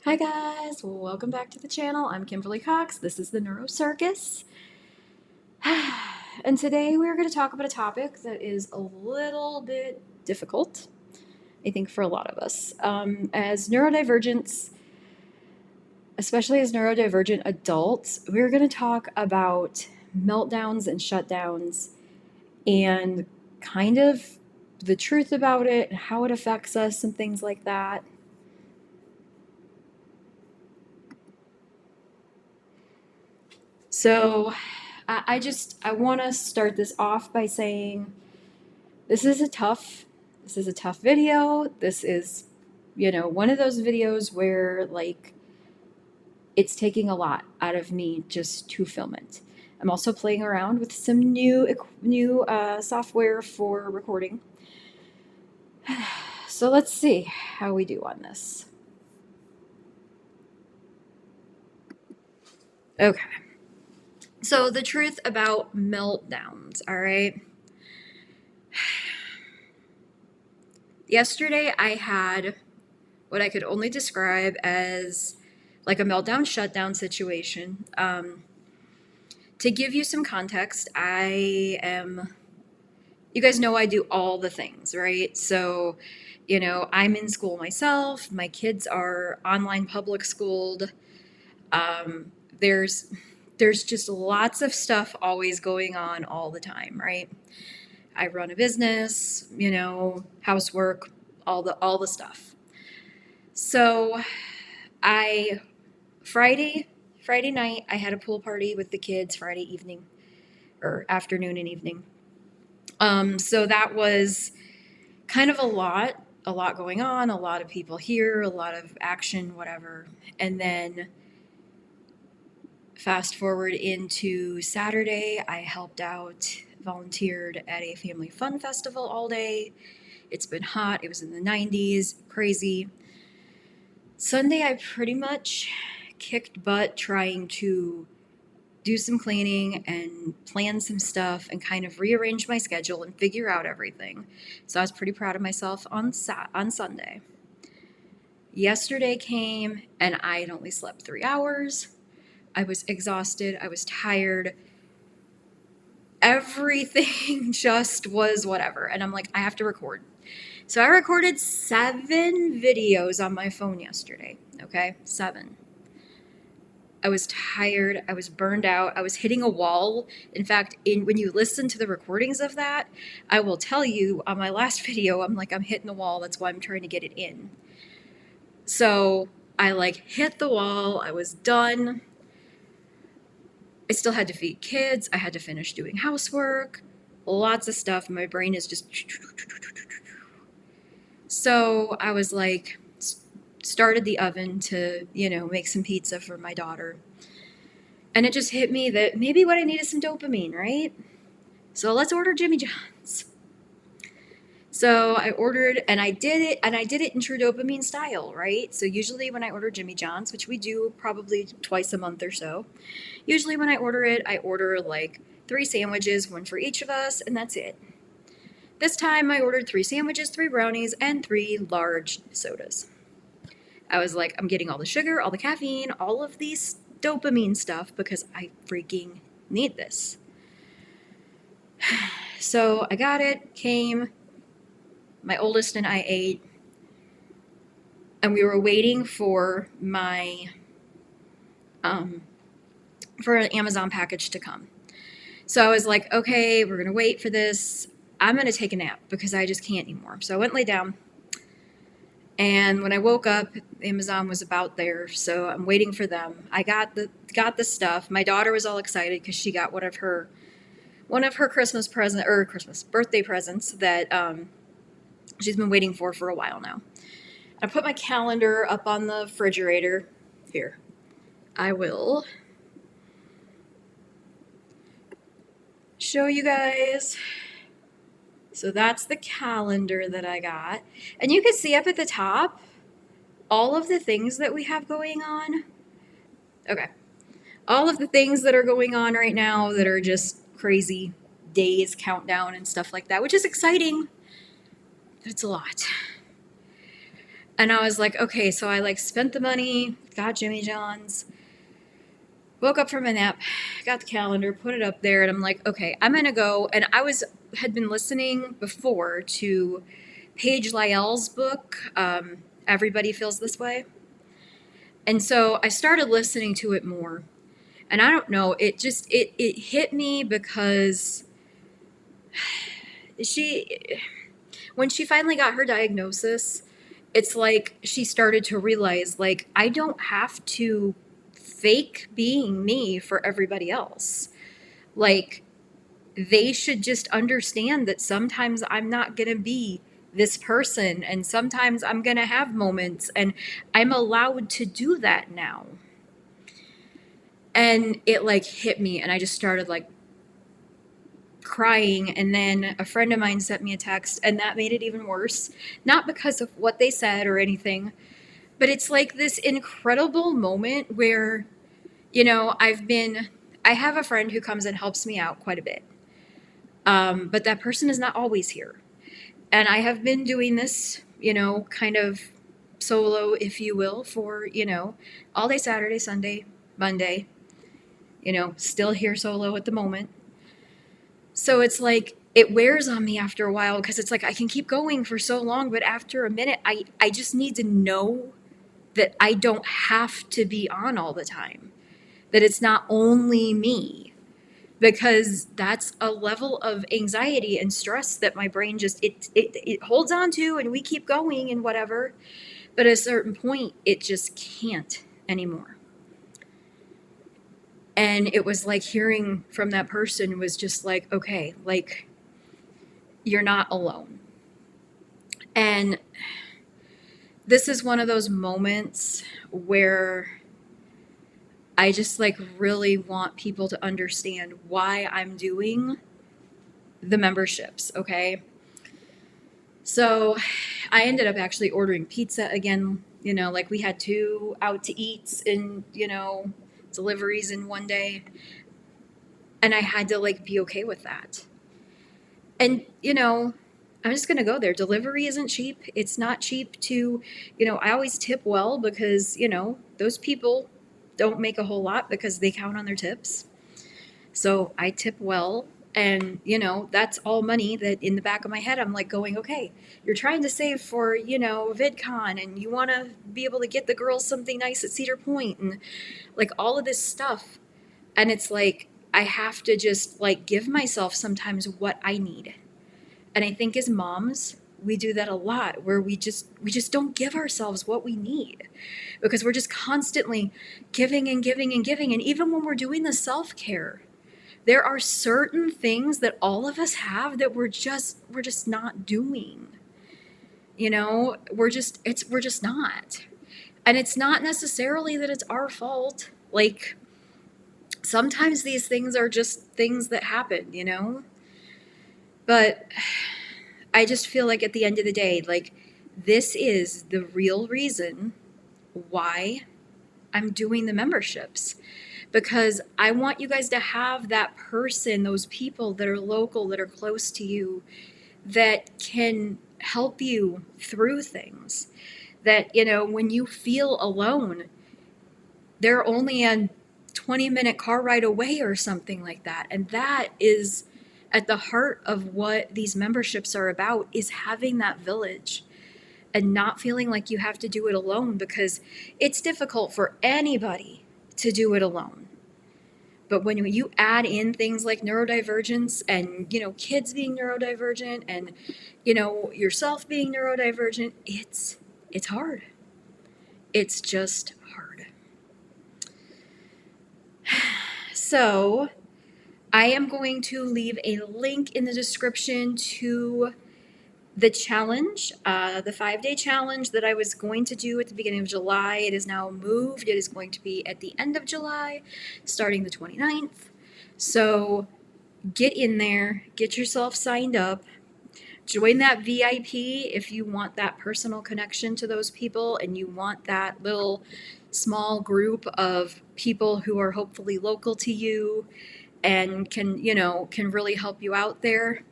Hi guys, welcome back to the channel. I'm Kimberly Cox. This is the Neuro Circus. And today we're going to talk about a topic that is a little bit difficult, I think, for a lot of us. As neurodivergents, especially as neurodivergent adults, we're going to talk about meltdowns and shutdowns and kind of the truth about it, how it affects us, and things like that. So I want to start this off by saying this is a tough video. This is, one of those videos where like it's taking a lot out of me just to film it. I'm also playing around with some new software for recording. So let's see how we do on this. Okay. So the truth about meltdowns, all right? Yesterday I had what I could only describe as like a meltdown shutdown situation. To give you some context, you guys know I do all the things, right? So, I'm in school myself. My kids are online public schooled. Um, there's there's just lots of stuff always going on all the time, right? I run a business, housework, all the stuff. So, I Friday night I had a pool party with the kids Friday evening or afternoon and evening. So that was kind of a lot going on, a lot of people here, a lot of action, whatever. And then fast forward into Saturday, I helped out, volunteered at a family fun festival all day. It's been hot. It was in the 90s, crazy. Sunday, I pretty much kicked butt trying to do some cleaning and plan some stuff and kind of rearrange my schedule and figure out everything. So I was pretty proud of myself on Sunday. Yesterday came and I had only slept 3 hours. I was exhausted. I was tired. Everything just was whatever. And I'm like, I have to record. So I recorded 7 videos on my phone yesterday. Okay, 7. I was tired. I was burned out. I was hitting a wall. In fact, when you listen to the recordings of that, I will tell you on my last video, I'm hitting the wall. That's why I'm trying to get it in. So I hit the wall. I was done. I still had to feed kids. I had to finish doing housework. Lots of stuff. My brain is just. So I was started the oven to, make some pizza for my daughter. And it just hit me that maybe what I need is some dopamine, right? So let's order Jimmy John's. So I ordered, and I did it in true dopamine style, right? So usually when I order Jimmy John's, which we do probably twice a month or so, usually when I order it, I order 3 sandwiches, 1 for each of us, and that's it. This time I ordered 3 sandwiches, 3 brownies, and 3 large sodas. I was like, I'm getting all the sugar, all the caffeine, all of these dopamine stuff because I freaking need this. So I got it, came, my oldest and I ate, and we were waiting for for an Amazon package to come. So I was like, okay, we're gonna wait for this. I'm gonna take a nap because I just can't anymore. So I went and lay down. And when I woke up, Amazon was about there, so I'm waiting for them. I got the stuff. My daughter was all excited because she got one of her birthday presents that she's been waiting for a while now. I put my calendar up on the refrigerator. Here, I will show you guys. So that's the calendar that I got. And you can see up at the top all of the things that we have going on. Okay. All of the things that are going on right now that are just crazy days, countdown, and stuff like that, which is exciting, but it's a lot. And I was like, okay, so I like spent the money, got Jimmy John's, woke up from a nap, got the calendar, put it up there, and I'm like, okay, I'm gonna go. And had been listening before to Paige Lyell's book, Everybody Feels This Way. And so I started listening to it more. And I don't know, it hit me because when she finally got her diagnosis, it's like she started to realize, like, I don't have to fake being me for everybody else. Like, they should just understand that sometimes I'm not going to be this person, and sometimes I'm going to have moments, and I'm allowed to do that now. And it like hit me, and I just started like crying. And then a friend of mine sent me a text, and that made it even worse. Not because of what they said or anything, but it's like this incredible moment where, I have a friend who comes and helps me out quite a bit. But that person is not always here. And I have been doing this, kind of solo, if you will, for, all day Saturday, Sunday, Monday, still here solo at the moment. So it's like, it wears on me after a while, because it's like I can keep going for so long, but after a minute, I just need to know that I don't have to be on all the time, that it's not only me, because that's a level of anxiety and stress that my brain just, it holds on to, and we keep going and whatever. But at a certain point, it just can't anymore. And it was like hearing from that person was just like, okay, like, you're not alone. And this is one of those moments where I just like really want people to understand why I'm doing the memberships, okay? So I ended up actually ordering pizza again, like we had 2 out to eats and, deliveries in one day. And I had to like be okay with that. And, I'm just going to go there. Delivery isn't cheap. It's not cheap to, I always tip well, because, those people don't make a whole lot because they count on their tips. So I tip well. And, that's all money that in the back of my head, I'm like going, okay, you're trying to save for, VidCon, and you want to be able to get the girls something nice at Cedar Point and like all of this stuff. And it's like, I have to just like give myself sometimes what I need. And I think as moms, we do that a lot, where we just don't give ourselves what we need, because we're just constantly giving and giving and giving. And even when we're doing the self-care, there are certain things that all of us have that we're just not doing. We're just not. And it's not necessarily that it's our fault. Like, sometimes these things are just things that happen. But I just feel like at the end of the day, like, this is the real reason why I'm doing the memberships, because I want you guys to have that person, those people that are local, that are close to you, that can help you through things. That, when you feel alone, they're only a 20-minute car ride away or something like that. And that is at the heart of what these memberships are about, is having that village and not feeling like you have to do it alone, because it's difficult for anybody to do it alone. But when you add in things like neurodivergence and, kids being neurodivergent and, yourself being neurodivergent, it's hard. It's just hard. So I am going to leave a link in the description to the challenge, the 5-day challenge that I was going to do at the beginning of July. It is now moved. It is going to be at the end of July, starting the 29th. So get in there, get yourself signed up, join that VIP if you want that personal connection to those people, and you want that little small group of people who are hopefully local to you and can really help you out there.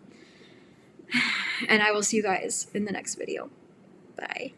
And I will see you guys in the next video. Bye.